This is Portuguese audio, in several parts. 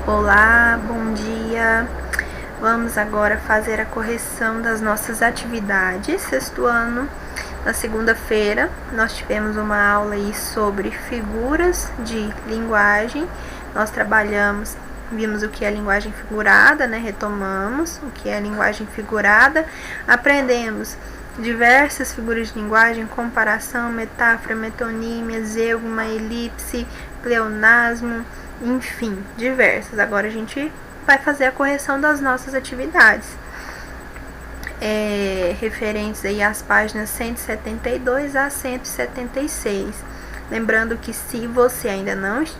Olá, bom dia. Vamos agora fazer a correção das nossas atividades. Sexto ano, na segunda-feira, nós tivemos uma aula aí sobre figuras de linguagem. Nós vimos o que é linguagem figurada, né? Retomamos o que é linguagem figurada. Aprendemos diversas figuras de linguagem, comparação, metáfora, metonímia, zeugma, elipse, pleonasmo, enfim, diversas. Agora a gente vai fazer a correção das nossas atividades. Referentes aí às páginas 172 a 176. Lembrando que se você ainda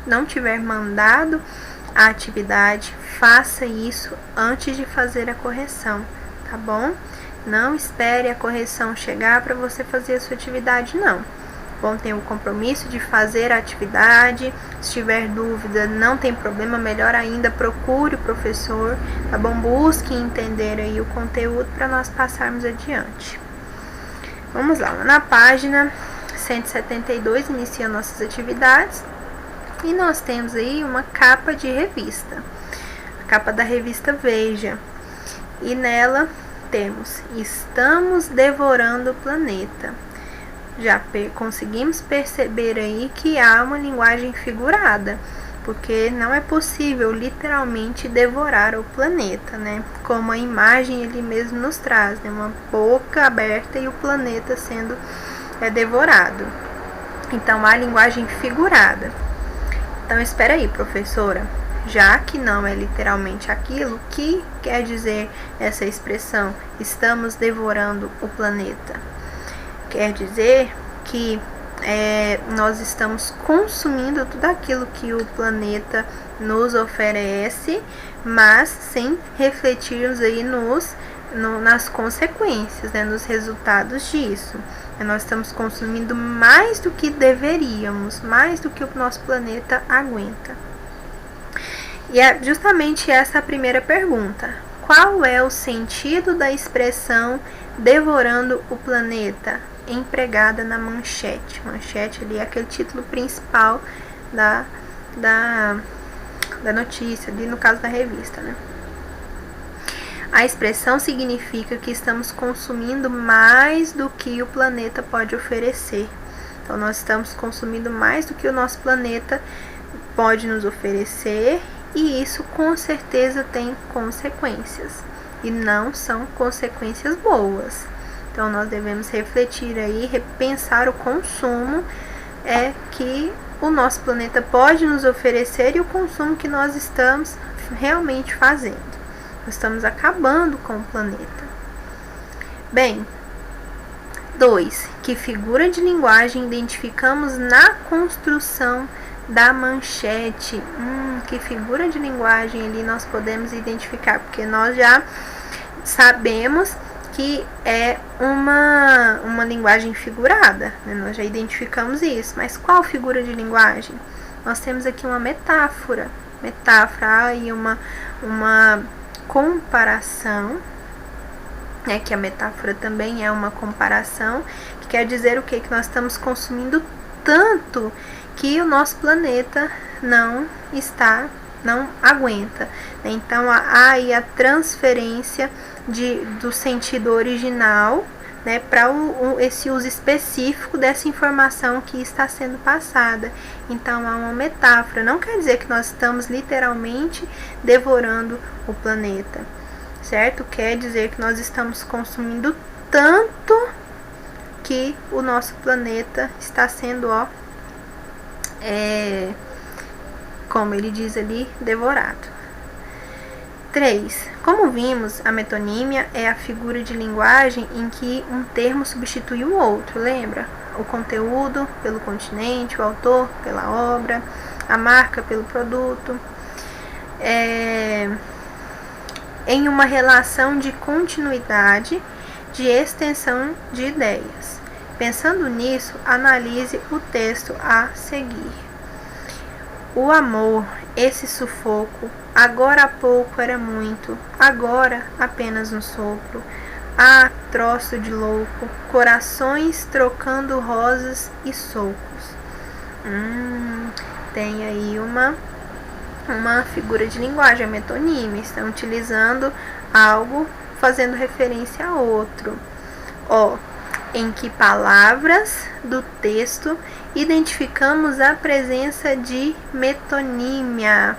não tiver mandado a atividade, faça isso antes de fazer a correção, tá bom? Não espere a correção chegar para você fazer a sua atividade, não. Bom, tenha o compromisso de fazer a atividade. Se tiver dúvida, não tem problema, melhor ainda, procure o professor, tá bom? Busque entender aí o conteúdo para nós passarmos adiante. Vamos lá, na página 172, inicia nossas atividades. E nós temos aí uma capa de revista, a capa da revista Veja. E nela temos: estamos devorando o planeta. Já conseguimos perceber aí que há uma linguagem figurada, porque não é possível literalmente devorar o planeta, né? Como a imagem ele mesmo nos traz, né? Uma boca aberta e o planeta sendo devorado. Então, há linguagem figurada. Então, espera aí, professora. Já que não é literalmente aquilo, o que quer dizer essa expressão, estamos devorando o planeta? Quer dizer que nós estamos consumindo tudo aquilo que o planeta nos oferece, mas sem refletirmos aí nas consequências, né, nos resultados disso. Nós estamos consumindo mais do que deveríamos, mais do que o nosso planeta aguenta. E é justamente essa a primeira pergunta. Qual é o sentido da expressão devorando o planeta, empregada na manchete? Manchete ali é aquele título principal da notícia, ali no caso da revista, né? A expressão significa que estamos consumindo mais do que o planeta pode oferecer. Então, nós estamos consumindo mais do que o nosso planeta pode nos oferecer, e isso com certeza tem consequências, e não são consequências boas. Então, nós devemos refletir aí, repensar o consumo que o nosso planeta pode nos oferecer e o consumo que nós estamos realmente fazendo. Nós estamos acabando com o planeta. Bem, 2. Que figura de linguagem identificamos na construção da manchete? Que figura de linguagem ali nós podemos identificar? Porque nós já sabemos que é uma linguagem figurada, né? Nós já identificamos isso, mas qual figura de linguagem? Nós temos aqui uma metáfora, e uma comparação, né? Que a metáfora também é uma comparação, que quer dizer o quê? Que nós estamos consumindo tanto que o nosso planeta não aguenta. Então, há aí a transferência do sentido original, né, para esse uso específico dessa informação que está sendo passada. Então, há uma metáfora. Não quer dizer que nós estamos literalmente devorando o planeta, certo? Quer dizer que nós estamos consumindo tanto que o nosso planeta está sendo, como ele diz ali, devorado. 3. Como vimos, a metonímia é a figura de linguagem em que um termo substitui o outro, lembra? O conteúdo pelo continente, o autor pela obra, a marca pelo produto, em uma relação de continuidade, de extensão de ideias. Pensando nisso, analise o texto a seguir. O amor, esse sufoco, agora há pouco era muito, agora apenas um sopro. Ah, troço de louco, corações trocando rosas e socos. Tem aí uma uma figura de linguagem, a metonímia. Estão utilizando algo fazendo referência a outro. Em que palavras do texto identificamos a presença de metonímia?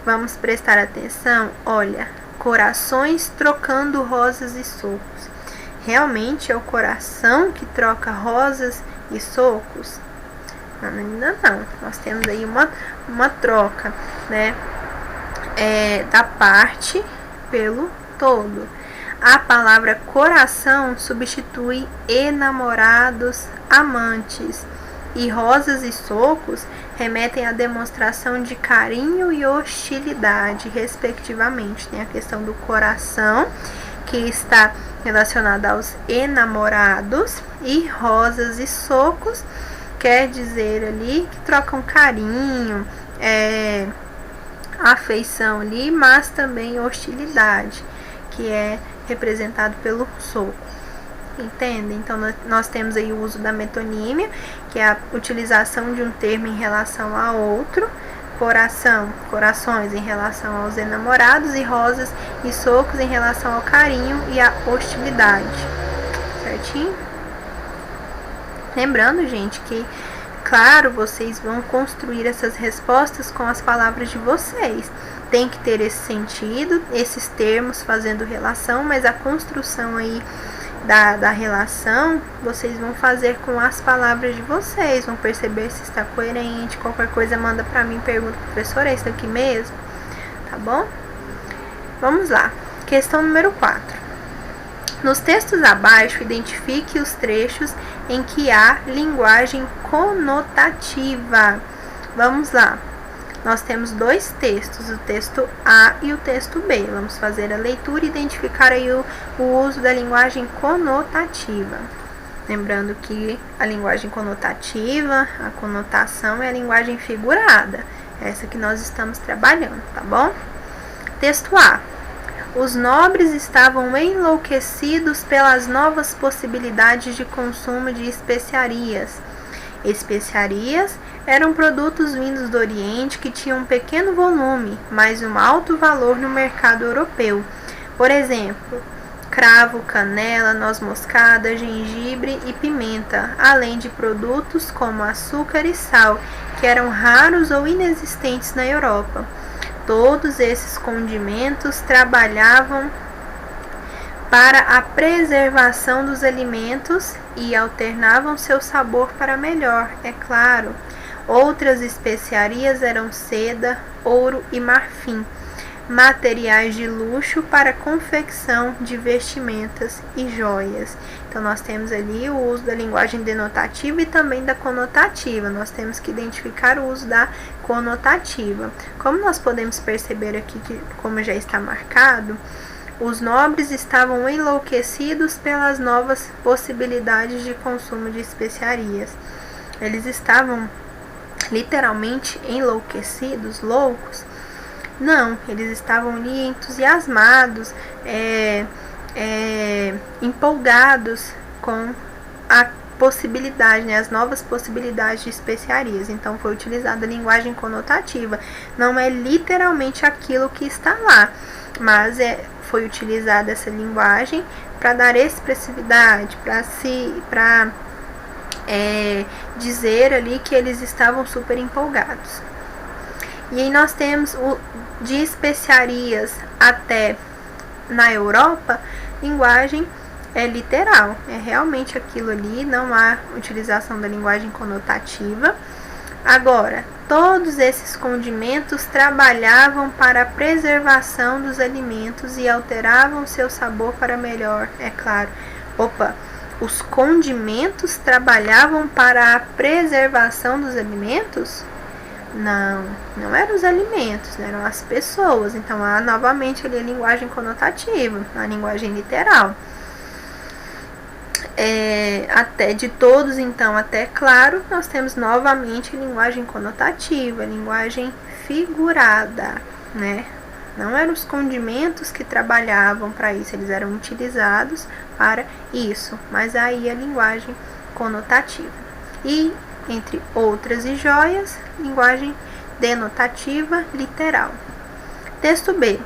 Vamos prestar atenção. Olha, corações trocando rosas e socos. Realmente é o coração que troca rosas e socos? Ainda não. Nós temos aí uma troca, né? Da parte pelo todo. A palavra coração substitui enamorados, amantes, e rosas e socos remetem à demonstração de carinho e hostilidade, respectivamente. Tem a questão do coração, que está relacionada aos enamorados, e rosas e socos quer dizer ali que trocam carinho, afeição ali, mas também hostilidade, que é representado pelo soco. Entende? Então nós temos aí o uso da metonímia, que é a utilização de um termo em relação a outro. Corações em relação aos enamorados, e rosas e socos em relação ao carinho e à hostilidade. Certinho? Lembrando, gente, que claro, vocês vão construir essas respostas com as palavras de vocês. Tem que ter esse sentido, esses termos fazendo relação, mas a construção aí da relação, vocês vão fazer com as palavras de vocês, vão perceber se está coerente. Qualquer coisa manda para mim, pergunta, professora, é isso aqui mesmo? Tá bom? Vamos lá. Questão número 4. Nos textos abaixo, identifique os trechos em que há linguagem conotativa. Vamos lá. Nós temos dois textos, o texto A e o texto B. Vamos fazer a leitura e identificar aí o uso da linguagem conotativa. Lembrando que a linguagem conotativa, a conotação é a linguagem figurada. Essa que nós estamos trabalhando, tá bom? Texto A. Os nobres estavam enlouquecidos pelas novas possibilidades de consumo de especiarias. Especiarias eram produtos vindos do Oriente que tinham um pequeno volume, mas um alto valor no mercado europeu. Por exemplo, cravo, canela, noz moscada, gengibre e pimenta, além de produtos como açúcar e sal, que eram raros ou inexistentes na Europa. Todos esses condimentos trabalhavam para a preservação dos alimentos e alternavam seu sabor para melhor, é claro. Outras especiarias eram seda, ouro e marfim, materiais de luxo para confecção de vestimentas e joias. Então, nós temos ali o uso da linguagem denotativa e também da conotativa. Nós temos que identificar o uso da conotativa. Como nós podemos perceber aqui, que como já está marcado, os nobres estavam enlouquecidos pelas novas possibilidades de consumo de especiarias. Eles estavam literalmente enlouquecidos, loucos? Não, eles estavam ali entusiasmados, empolgados com a possibilidade, né, as novas possibilidades de especiarias. Então foi utilizada a linguagem conotativa. Não é literalmente aquilo que está lá, mas foi utilizada essa linguagem para dar expressividade, para dizer ali que eles estavam super empolgados. E aí nós temos de especiarias até na Europa, linguagem literal, é realmente aquilo ali, não há utilização da linguagem conotativa. Agora, todos esses condimentos trabalhavam para a preservação dos alimentos e alteravam seu sabor para melhor, é claro. Os condimentos trabalhavam para a preservação dos alimentos? Não eram os alimentos, eram as pessoas. Então há novamente ali a linguagem conotativa, a linguagem literal. Até de todos, então, até claro, nós temos novamente a linguagem conotativa, a linguagem figurada, né? Não eram os condimentos que trabalhavam para isso, eles eram utilizados para isso, mas aí a linguagem conotativa. E, entre outras e joias, linguagem denotativa, literal. Texto B.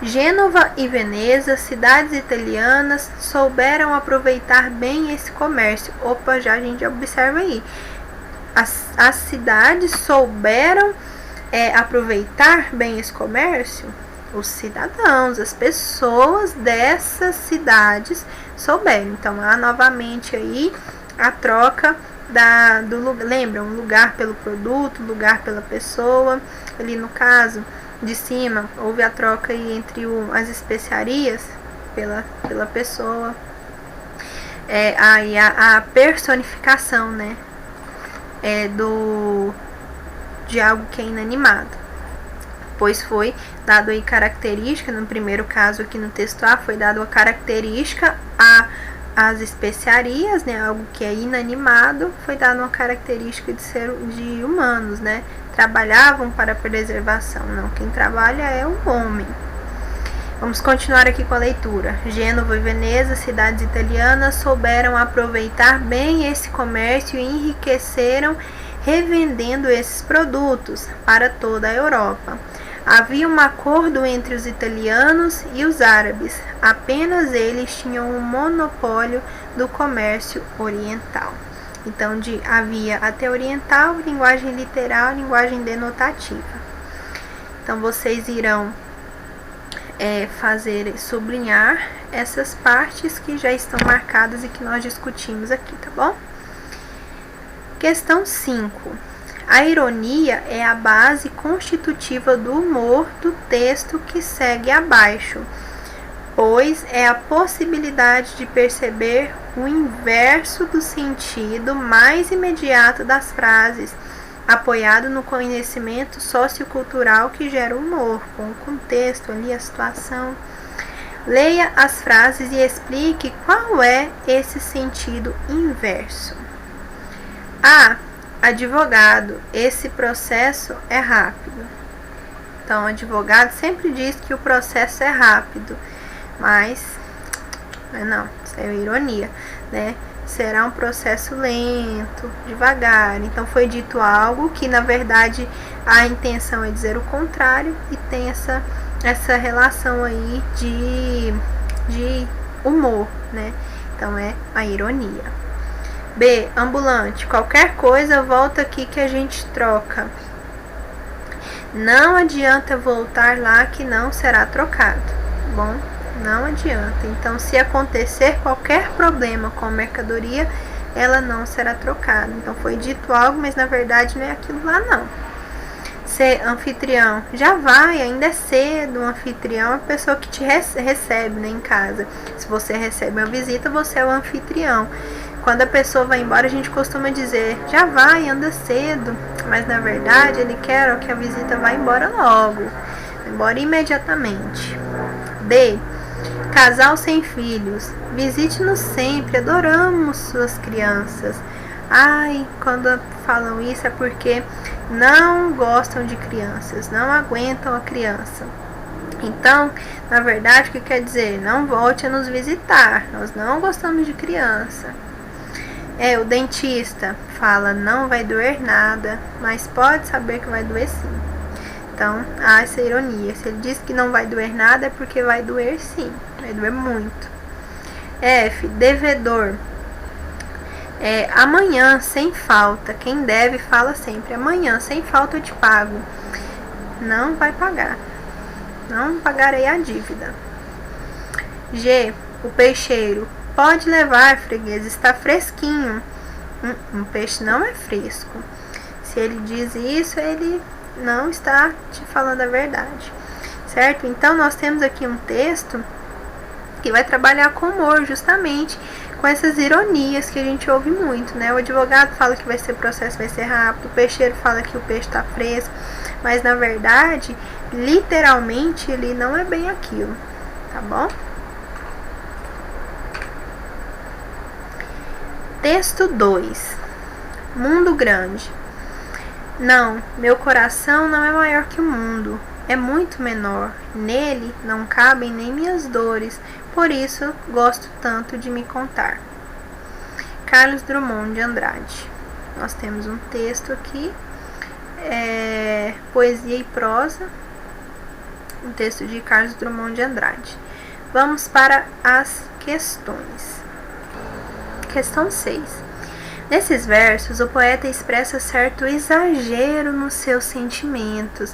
Gênova e Veneza, cidades italianas, souberam aproveitar bem esse comércio. Opa, já a gente observa aí. As cidades souberam aproveitar bem esse comércio? Os cidadãos, as pessoas dessas cidades souberam. Então, há novamente aí a troca do lugar. Lembra? Um lugar pelo produto, lugar pela pessoa. Ali no caso de cima, houve a troca aí entre as especiarias pela pessoa. Aí a personificação, né? De algo que é inanimado. Pois foi dado aí característica, no primeiro caso aqui no texto A, foi dado a característica às especiarias, né, algo que é inanimado, foi dado uma característica de humanos, né, trabalhavam para a preservação, não, quem trabalha é o homem. Vamos continuar aqui com a leitura. Gênova e Veneza, cidades italianas, souberam aproveitar bem esse comércio e enriqueceram revendendo esses produtos para toda a Europa. Havia um acordo entre os italianos e os árabes. Apenas eles tinham um monopólio do comércio oriental. Então, havia até oriental, linguagem literal, linguagem denotativa. Então, vocês irão sublinhar essas partes que já estão marcadas e que nós discutimos aqui, tá bom? Questão 5. A ironia é a base constitutiva do humor do texto que segue abaixo, pois é a possibilidade de perceber o inverso do sentido mais imediato das frases, apoiado no conhecimento sociocultural que gera humor, com o contexto ali, a situação. Leia as frases e explique qual é esse sentido inverso. A. Advogado, esse processo é rápido. Então, o advogado sempre diz que o processo é rápido, mas não, isso é ironia, né? Será um processo lento, devagar. Então, foi dito algo que, na verdade, a intenção é dizer o contrário e tem essa relação aí de humor, né? Então, é a ironia. B. Ambulante. Qualquer coisa, volta aqui que a gente troca. Não adianta voltar lá que não será trocado. Bom, não adianta. Então, se acontecer qualquer problema com a mercadoria, ela não será trocada. Então, foi dito algo, mas na verdade não é aquilo lá, não. C. Anfitrião. Já vai, ainda é cedo. Um anfitrião é a pessoa que te recebe, né, em casa. Se você recebe uma visita, você é o anfitrião. Quando a pessoa vai embora, a gente costuma dizer, já vai, anda cedo. Mas na verdade, ele quer que a visita vá embora logo. Embora imediatamente. D. Casal sem filhos. Visite-nos sempre, adoramos suas crianças. Ai, quando falam isso é porque não gostam de crianças, não aguentam a criança. Então, na verdade, o que quer dizer? Não volte a nos visitar, nós não gostamos de criança. O dentista fala, não vai doer nada, mas pode saber que vai doer sim. Então, há essa ironia. Se ele diz que não vai doer nada, é porque vai doer sim, vai doer muito. F. Devedor. Amanhã, sem falta. Quem deve fala sempre, amanhã, sem falta eu te pago. Não vai pagar. Não pagarei a dívida. G. O peixeiro. Pode levar, freguês, está fresquinho. Um peixe não é fresco. Se ele diz isso, ele não está te falando a verdade. Certo? Então, nós temos aqui um texto que vai trabalhar com humor, justamente com essas ironias que a gente ouve muito, né? O advogado fala que o processo vai ser rápido, o peixeiro fala que o peixe está fresco, mas na verdade, literalmente, ele não é bem aquilo, tá bom? Texto 2. Mundo grande. Não, meu coração não é maior que o mundo. É muito menor. Nele não cabem nem minhas dores. Por isso gosto tanto de me contar. Carlos Drummond de Andrade. Nós temos um texto aqui Poesia e Prosa, um texto de Carlos Drummond de Andrade. Vamos para as questões. Questão 6. Nesses versos, o poeta expressa certo exagero nos seus sentimentos.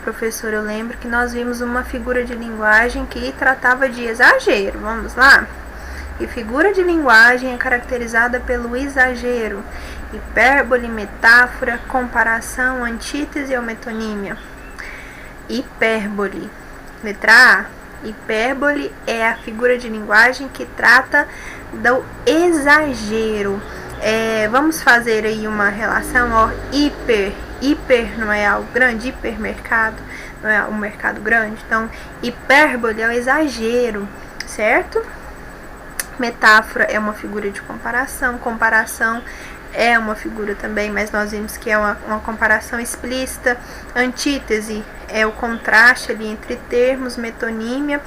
Professor, eu lembro que nós vimos uma figura de linguagem que tratava de exagero. Vamos lá? E figura de linguagem é caracterizada pelo exagero, hipérbole, metáfora, comparação, antítese ou metonímia. Hipérbole. Letra A. Hipérbole é a figura de linguagem que trata do exagero. Vamos fazer aí uma relação, ó, hiper não é algo grande, hipermercado não é um mercado grande, então hipérbole é o exagero, certo? Metáfora é uma figura de comparação, comparação é uma figura também, mas nós vimos que é uma comparação explícita. Antítese é o contraste ali entre termos, metonímia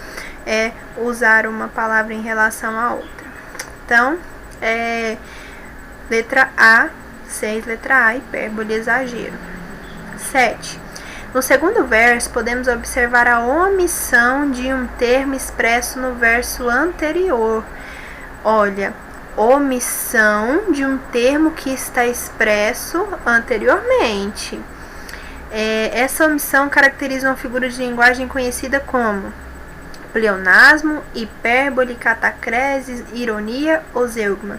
é usar uma palavra em relação à outra. Então, letra A, 6, letra A, hipérbole, exagero. 7. No segundo verso, podemos observar a omissão de um termo expresso no verso anterior. Olha, omissão de um termo que está expresso anteriormente. Essa omissão caracteriza uma figura de linguagem conhecida como pleonasmo, hipérbole, catacrese, ironia ou zeugma.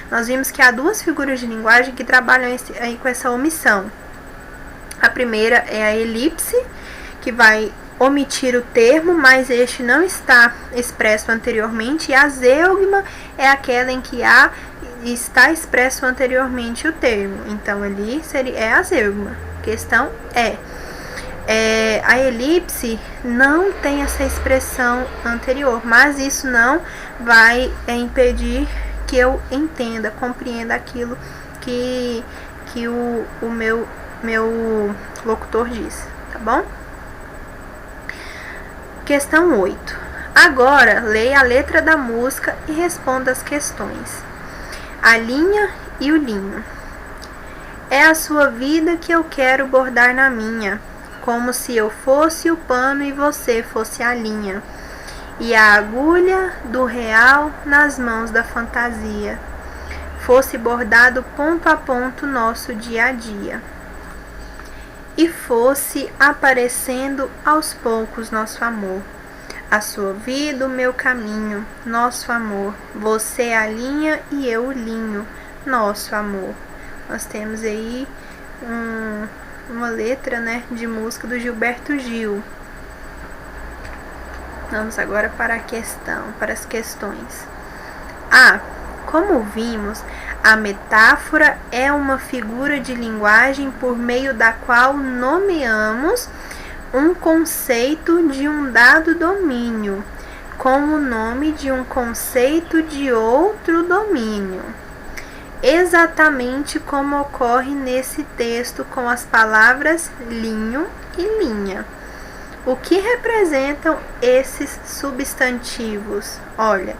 Nós vimos que há duas figuras de linguagem que trabalham aí com essa omissão. A primeira é a elipse, que vai omitir o termo, mas este não está expresso anteriormente, e a zeugma é aquela em que está expresso anteriormente o termo. Então, ali é a zeugma. A questão a elipse não tem essa expressão anterior, mas isso não vai impedir que eu entenda, compreenda aquilo que o meu locutor diz, tá bom? Questão 8. Agora, leia a letra da música e responda as questões. A linha e o linho. É a sua vida que eu quero bordar na minha, como se eu fosse o pano e você fosse a linha, e a agulha do real nas mãos da fantasia, fosse bordado ponto a ponto nosso dia a dia, e fosse aparecendo aos poucos nosso amor, a sua vida, o meu caminho, nosso amor, você a linha e eu o linho, nosso amor. Nós temos aí uma letra, né, de música do Gilberto Gil. Vamos agora para as questões. Como vimos, a metáfora é uma figura de linguagem por meio da qual nomeamos um conceito de um dado domínio com o nome de um conceito de outro domínio. Exatamente como ocorre nesse texto com as palavras linho e linha. O que representam esses substantivos? Olha,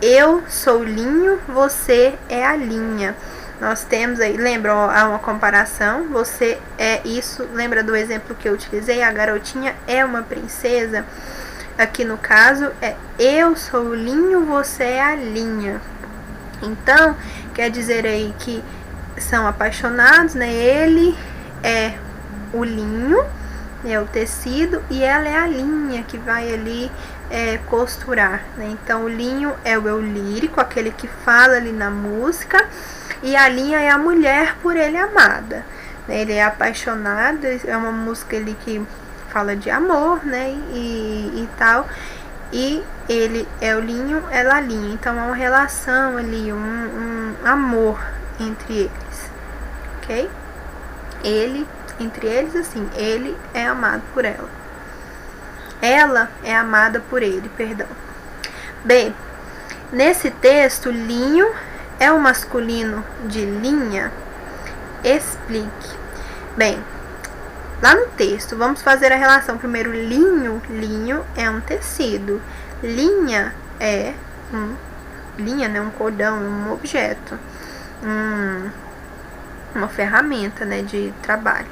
eu sou linho, você é a linha. Nós temos aí, lembra uma comparação? Você é isso, lembra do exemplo que eu utilizei? A garotinha é uma princesa. Aqui no caso é eu sou o linho, você é a linha. Então, quer dizer aí que são apaixonados, né? Ele é o linho, é o tecido, e ela é a linha que vai ali costurar, né? Então, o linho é o eu lírico, aquele que fala ali na música, e a linha é a mulher por ele amada, né? Ele é apaixonado, é uma música ali que fala de amor, né? E tal. E ele é o linho, ela a linha. Então, é uma relação ali, um amor entre eles, ok? Entre eles, assim, ele é amado por ela. Ela é amada por ele, perdão. B. Nesse texto, linho é o masculino de linha? Explique. Bem, lá no texto, vamos fazer a relação. Primeiro, linho é um tecido. Linha é linha, né, um cordão, um objeto. uma ferramenta, né, de trabalho.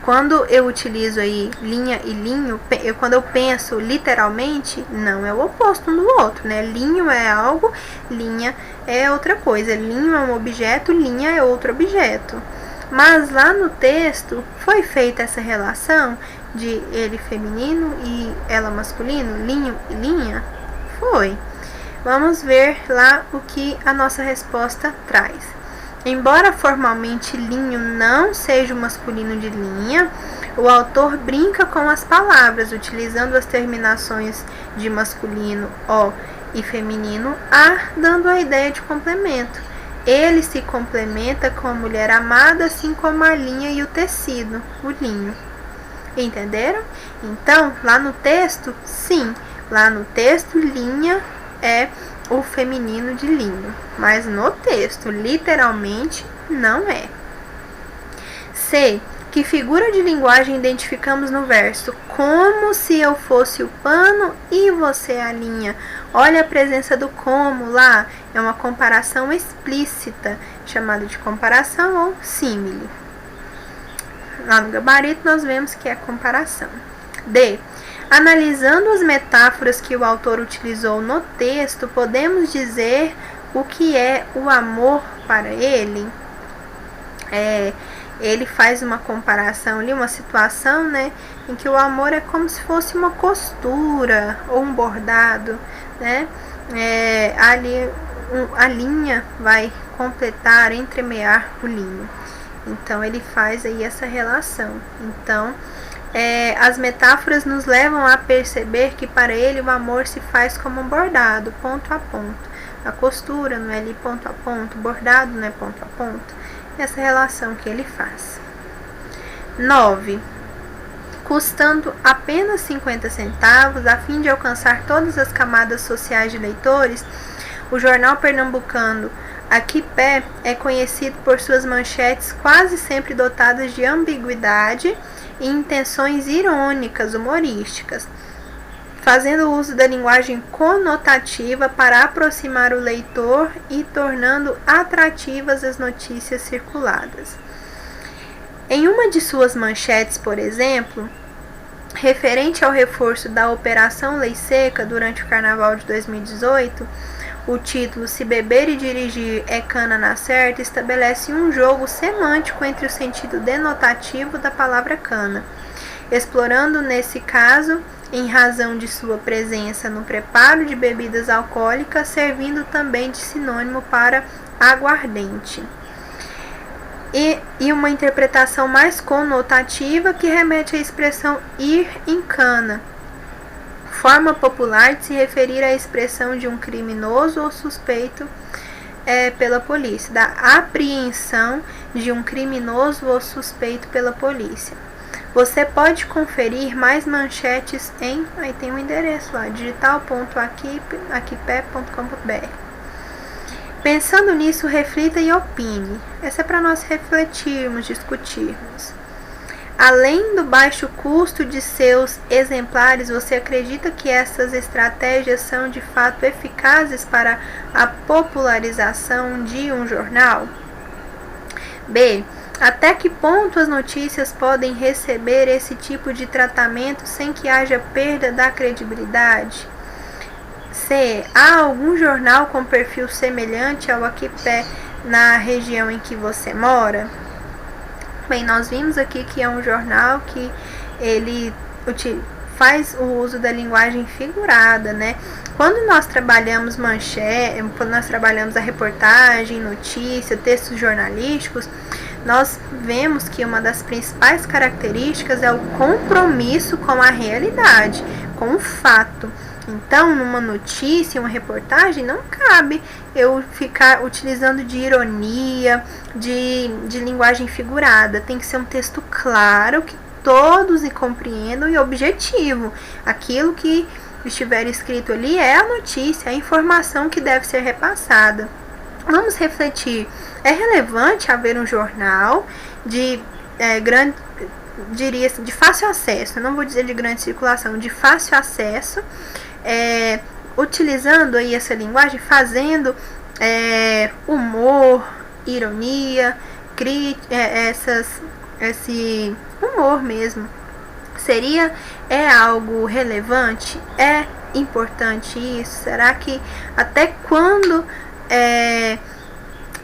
Quando eu utilizo aí linha e linho, quando eu penso literalmente, não é o oposto um do outro, né? Linho é algo, linha é outra coisa. Linho é um objeto, linha é outro objeto. Mas lá no texto foi feita essa relação de ele feminino e ela masculino, linho e linha? Foi. Vamos ver lá o que a nossa resposta traz. Embora formalmente linho não seja o masculino de linha, o autor brinca com as palavras, utilizando as terminações de masculino o e feminino a, dando a ideia de complemento. Ele se complementa com a mulher amada, assim como a linha e o tecido, o linho. Entenderam? Então, lá no texto, sim, lá no texto, linha é o feminino de linho, mas no texto, literalmente, não é. C. Que figura de linguagem identificamos no verso? Como se eu fosse o pano e você a linha. Olha a presença do como lá, é uma comparação explícita, chamada de comparação ou símile. Lá no gabarito nós vemos que é comparação. D. Analisando as metáforas que o autor utilizou no texto, podemos dizer o que é o amor para ele? Ele faz uma comparação ali, uma situação, né, em que o amor é como se fosse uma costura ou um bordado, né? Ali a linha vai completar, entremear o linho. Então ele faz aí essa relação. Então as metáforas nos levam a perceber que para ele o amor se faz como um bordado, ponto a ponto. A costura não é ali ponto a ponto, bordado não é ponto a ponto. Essa relação que ele faz. 9. Custando apenas 50 centavos, a fim de alcançar todas as camadas sociais de leitores, o jornal pernambucano Aqui Pé é conhecido por suas manchetes quase sempre dotadas de ambiguidade e intenções irônicas, humorísticas, fazendo uso da linguagem conotativa para aproximar o leitor e tornando atrativas as notícias circuladas. Em uma de suas manchetes, por exemplo, referente ao reforço da Operação Lei Seca durante o Carnaval de 2018, o título Se Beber e Dirigir é Cana na Certa estabelece um jogo semântico entre o sentido denotativo da palavra cana, explorando nesse caso, em razão de sua presença no preparo de bebidas alcoólicas, servindo também de sinônimo para aguardente. E uma interpretação mais conotativa que remete à expressão ir em cana, forma popular de se referir à expressão de um criminoso ou suspeito pela polícia, da apreensão de um criminoso ou suspeito pela polícia. Você pode conferir mais manchetes aí tem um endereço lá, digital.aquipé.com.br. Pensando nisso, reflita e opine. Essa é para nós refletirmos, discutirmos. Além do baixo custo de seus exemplares, você acredita que essas estratégias são de fato eficazes para a popularização de um jornal? B. Até que ponto as notícias podem receber esse tipo de tratamento sem que haja perda da credibilidade? C. Há algum jornal com perfil semelhante ao Aqui Pé na região em que você mora? Bem, nós vimos aqui que é um jornal que ele faz o uso da linguagem figurada, né? Quando nós trabalhamos quando nós trabalhamos a reportagem, notícia, textos jornalísticos, nós vemos que uma das principais características é o compromisso com a realidade, com o fato. Então, numa notícia, uma reportagem, não cabe eu ficar utilizando de ironia, de linguagem figurada. Tem que ser um texto claro, que todos compreendam e objetivo. Aquilo que estiver escrito ali é a notícia, a informação que deve ser repassada. Vamos refletir. É relevante haver um jornal de de fácil acesso, não vou dizer de grande circulação, de fácil acesso, utilizando aí essa linguagem, fazendo humor, ironia, esse humor mesmo. É algo relevante? É importante isso? Será que até quando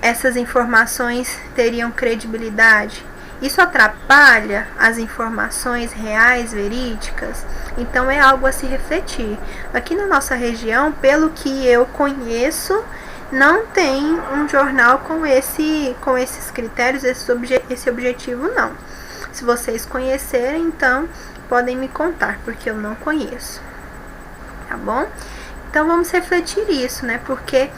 essas informações teriam credibilidade? Isso atrapalha as informações reais, verídicas? Então é algo a se refletir. Aqui na nossa região, pelo que eu conheço, não tem um jornal com esses critérios, esse objetivo não. Se vocês conhecerem, então podem me contar, porque eu não conheço. Tá bom? Então vamos refletir isso, né? Porque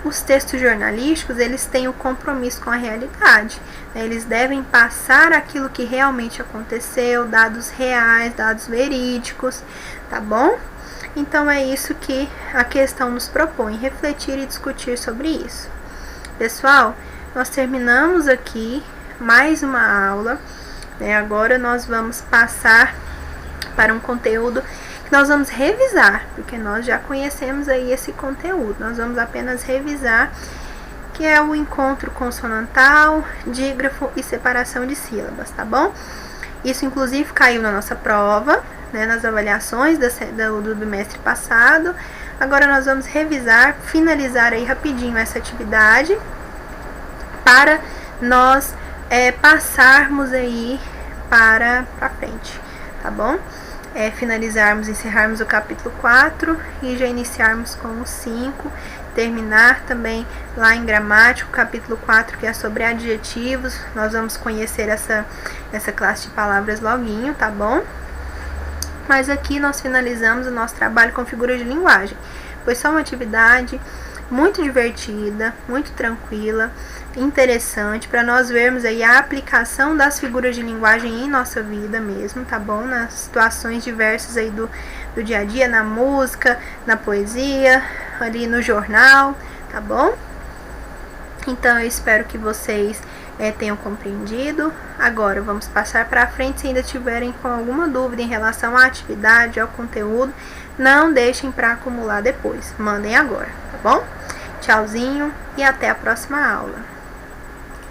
os textos jornalísticos, eles têm o compromisso com a realidade, né? Eles devem passar aquilo que realmente aconteceu, dados reais, dados verídicos, tá bom? Então é isso que a questão nos propõe, refletir e discutir sobre isso. Pessoal, nós terminamos aqui mais uma aula, né? Agora nós vamos passar para um conteúdo que nós vamos revisar, porque nós já conhecemos aí esse conteúdo. Nós vamos apenas revisar, que é o encontro consonantal, dígrafo e separação de sílabas, tá bom? Isso inclusive caiu na nossa prova, né, nas avaliações do bimestre passado. Agora nós vamos revisar, finalizar aí rapidinho essa atividade para nós passarmos aí para frente, tá bom? Encerrarmos o capítulo 4 e já iniciarmos com o 5, terminar também lá em gramática, o capítulo 4, que é sobre adjetivos. Nós vamos conhecer essa classe de palavras loguinho, tá bom? Mas aqui nós finalizamos o nosso trabalho com figuras de linguagem. Foi só uma atividade muito divertida, muito tranquila, interessante, para nós vermos aí a aplicação das figuras de linguagem em nossa vida mesmo, tá bom? Nas situações diversas aí do dia a dia, na música, na poesia, ali no jornal, tá bom? Então eu espero que vocês tenham compreendido. Agora vamos passar para frente. Se ainda tiverem com alguma dúvida em relação à atividade, ao conteúdo, não deixem para acumular depois, mandem agora, tá bom? Tchauzinho e até a próxima aula.